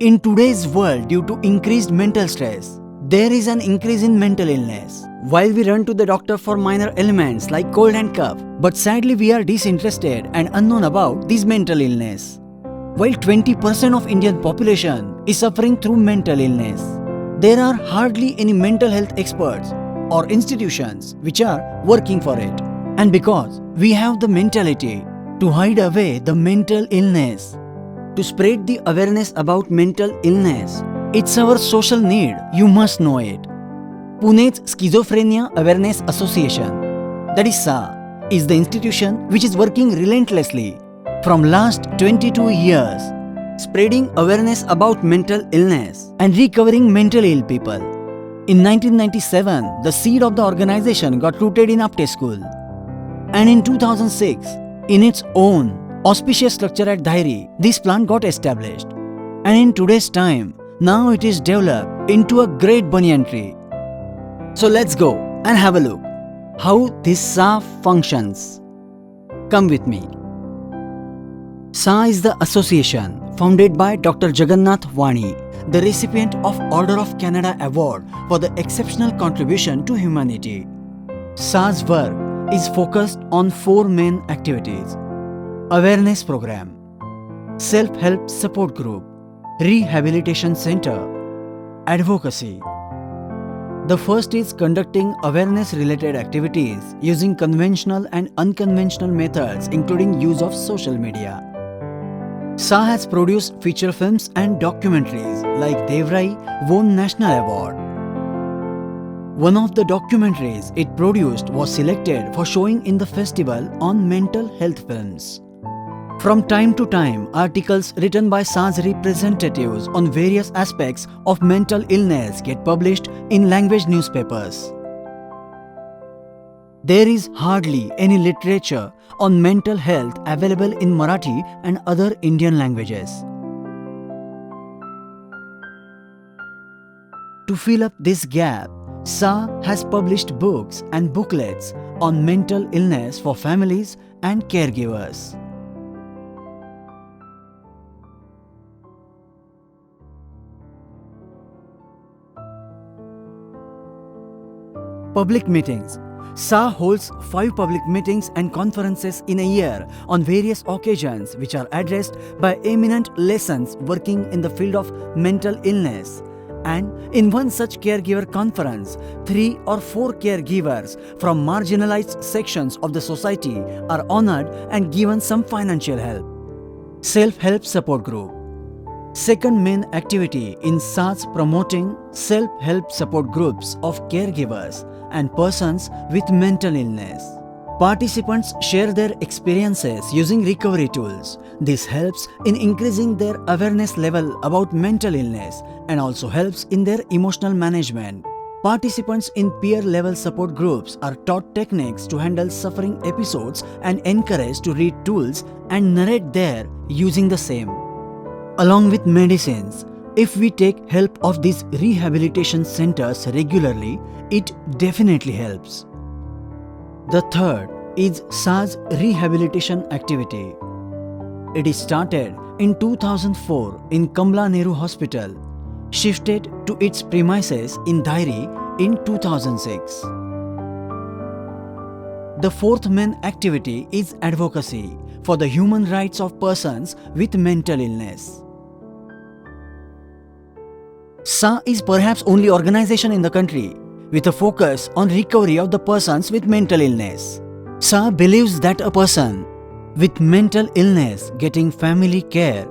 In today's world, due to increased mental stress, there is an increase in mental illness. While we run to the doctor for minor ailments like cold and cough, but sadly we are disinterested and unknown about this mental illness. While 20% of Indian population is suffering through mental illness, there are hardly any mental health experts or institutions which are working for it. And because we have the mentality to hide away the mental illness, to spread the awareness about mental illness, it's our social need, you must know it. Pune's Schizophrenia Awareness Association, that is SA, is the institution which is working relentlessly from last 22 years, spreading awareness about mental illness and recovering mentally ill people. In 1997, the seed of the organization got rooted in Apte School. And in 2006, in its own auspicious structure at Dhairi, this plant got established. And in today's time, now it is developed into a great banyan tree. So let's go and have a look how this SA functions. Come with me. SA is the association founded by Dr. Jagannath Vani, the recipient of Order of Canada Award for the exceptional contribution to humanity. SA's work is focused on 4 main activities: awareness program, self-help support group, rehabilitation center, advocacy. The first is conducting awareness-related activities using conventional and unconventional methods, including use of social media. SA has produced feature films and documentaries like Devrai won National Award. One of the documentaries it produced was selected for showing in the festival on mental health films. From time to time, articles written by SA's representatives on various aspects of mental illness get published in language newspapers. There is hardly any literature on mental health available in Marathi and other Indian languages. To fill up this gap, SA has published books and booklets on mental illness for families and caregivers. Public meetings. SA holds 5 public meetings and conferences in a year on various occasions which are addressed by eminent lessons working in the field of mental illness. And in one such caregiver conference, 3 or 4 caregivers from marginalized sections of the society are honored and given some financial help. Self-help support group. Second main activity in SA's promoting self-help support groups of caregivers and persons with mental illness. Participants share their experiences using recovery tools. This helps in increasing their awareness level about mental illness and also helps in their emotional management. Participants in peer-level support groups are taught techniques to handle suffering episodes and encouraged to read tools and narrate there using the same. Along with medicines, if we take help of these rehabilitation centers regularly, it definitely helps. The third is SA's rehabilitation activity. It is started in 2004 in Kamla Nehru Hospital, shifted to its premises in Dhairi in 2006. The fourth main activity is advocacy for the human rights of persons with mental illness. SA is perhaps only organization in the country with a focus on recovery of the persons with mental illness. SA believes that a person with mental illness getting family care,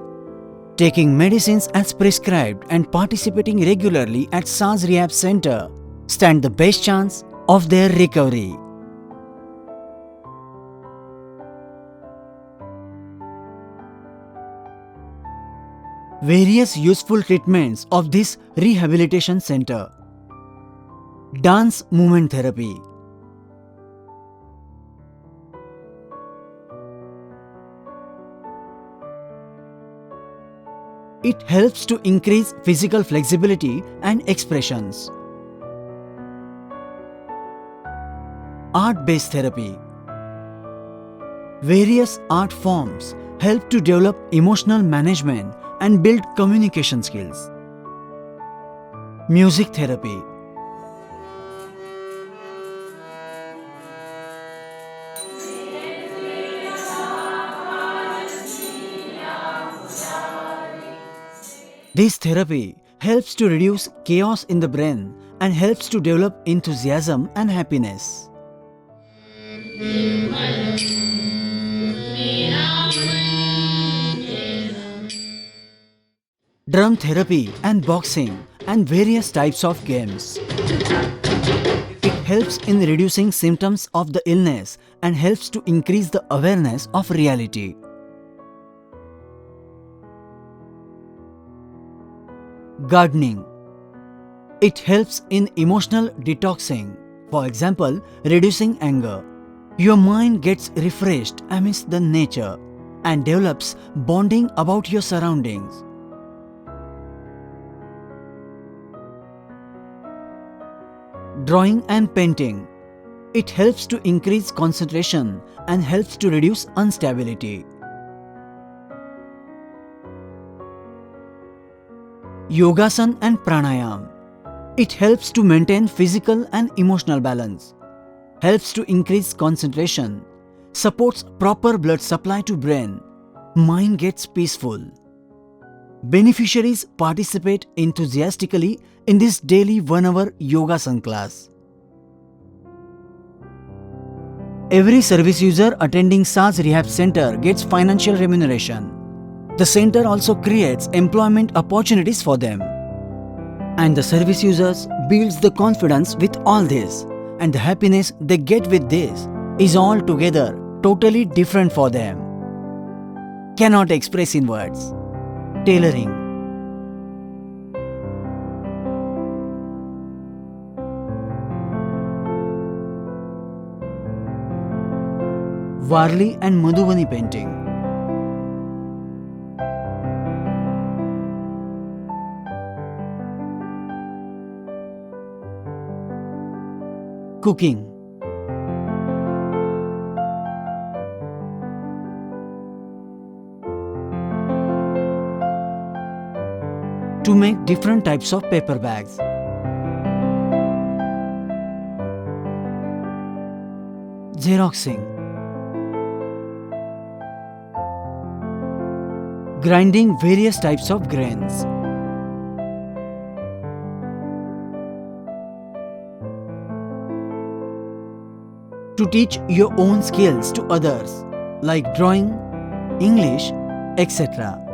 taking medicines as prescribed and participating regularly at SA's rehab center stand the best chance of their recovery. Various useful treatments of this rehabilitation center. Dance movement therapy. It helps to increase physical flexibility and expressions. Art-based therapy. Various art forms help to develop emotional management and build communication skills. Music therapy. This therapy helps to reduce chaos in the brain and helps to develop enthusiasm and happiness. Drum therapy and boxing and various types of games. It helps in reducing symptoms of the illness and helps to increase the awareness of reality. Gardening. It helps in emotional detoxing, for example, reducing anger. Your mind gets refreshed amidst the nature and develops bonding about your surroundings. Drawing and painting. It helps to increase concentration and helps to reduce instability. Yogasan and pranayam. It helps to maintain physical and emotional balance, helps to increase concentration, supports proper blood supply to brain, mind gets peaceful. Beneficiaries participate enthusiastically in this daily 1-hour Yogasan class. Every service user attending SAS Rehab Center gets financial remuneration. The center also creates employment opportunities for them. And the service users builds the confidence with all this, and the happiness they get with this is altogether totally different for them. Cannot express in words. Tailoring. Varli and Madhubani painting. Cooking. To make different types of paper bags. Xeroxing. Grinding various types of grains. To teach your own skills to others, like drawing, English, etc.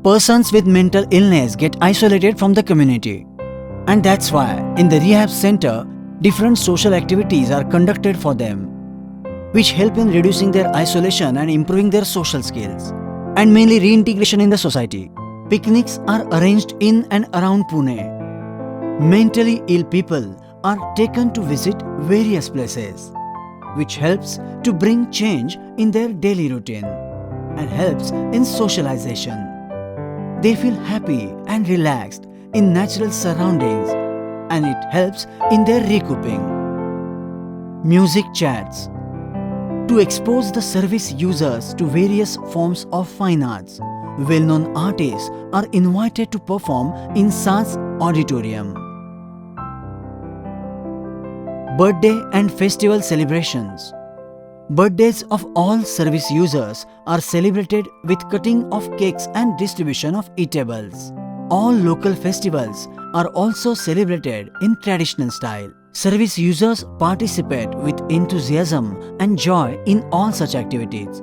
Persons with mental illness get isolated from the community. And that's why in the rehab center, different social activities are conducted for them, which help in reducing their isolation and improving their social skills, and mainly reintegration in the society. Picnics are arranged in and around Pune. Mentally ill people are taken to visit various places, which helps to bring change in their daily routine and helps in socialization. They feel happy and relaxed in natural surroundings, and it helps in their recouping. Music chats. To expose the service users to various forms of fine arts, well-known artists are invited to perform in SAS auditorium. Birthday and festival celebrations. Birthdays of all service users are celebrated with cutting of cakes and distribution of eatables. All local festivals are also celebrated in traditional style. Service users participate with enthusiasm and joy in all such activities.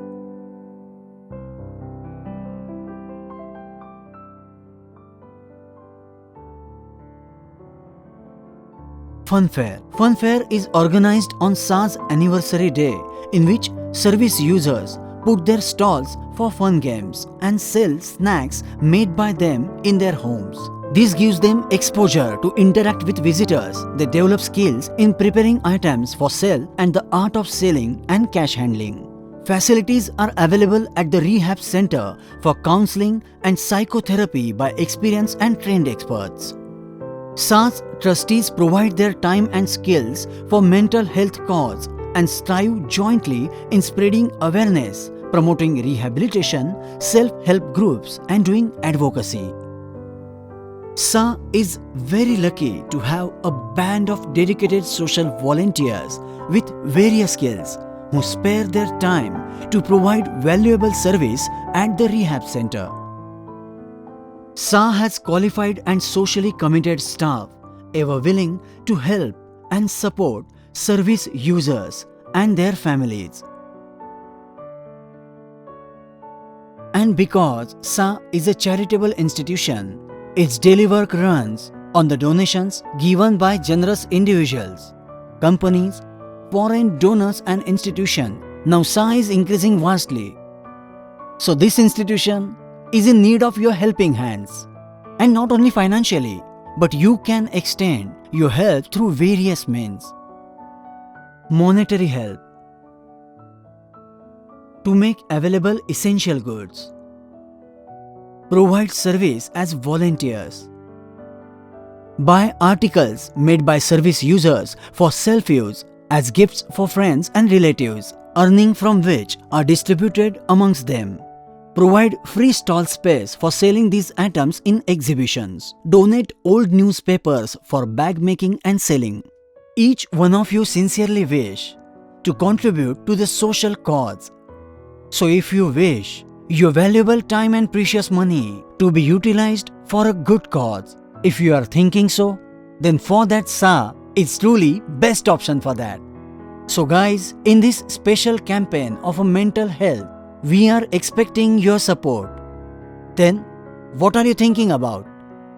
Funfair. Funfair is organized on SAS anniversary day, in which service users put their stalls for fun games and sell snacks made by them in their homes. This gives them exposure to interact with visitors. They develop skills in preparing items for sale and the art of selling and cash handling. Facilities are available at the rehab center for counseling and psychotherapy by experienced and trained experts. SAS trustees provide their time and skills for mental health cause and strive jointly in spreading awareness, promoting rehabilitation, self-help groups, and doing advocacy. SA is very lucky to have a band of dedicated social volunteers with various skills who spare their time to provide valuable service at the rehab center. SA has qualified and socially committed staff ever willing to help and support service users and their families. And because SA is a charitable institution, its daily work runs on the donations given by generous individuals, companies, foreign donors and institutions. Now SA is increasing vastly. So this institution is in need of your helping hands. And not only financially, but you can extend your help through various means. Monetary help. To make available essential goods. Provide service as volunteers. Buy articles made by service users for self-use as gifts for friends and relatives, earning from which are distributed amongst them. Provide free stall space for selling these items in exhibitions. Donate old newspapers for bag making and selling. Each one of you sincerely wish to contribute to the social cause. So if you wish your valuable time and precious money to be utilized for a good cause, if you are thinking so, then for that SA is truly best option for that. So guys, in this special campaign of a mental health, we are expecting your support. Then, what are you thinking about?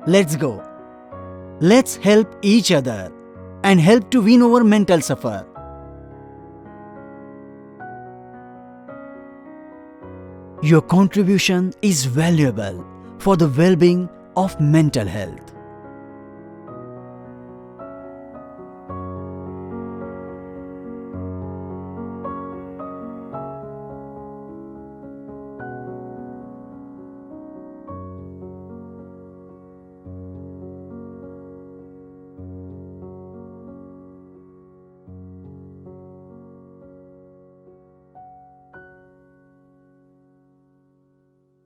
Let's go. Let's help each other and help to win over mental suffer. Your contribution is valuable for the well-being of mental health.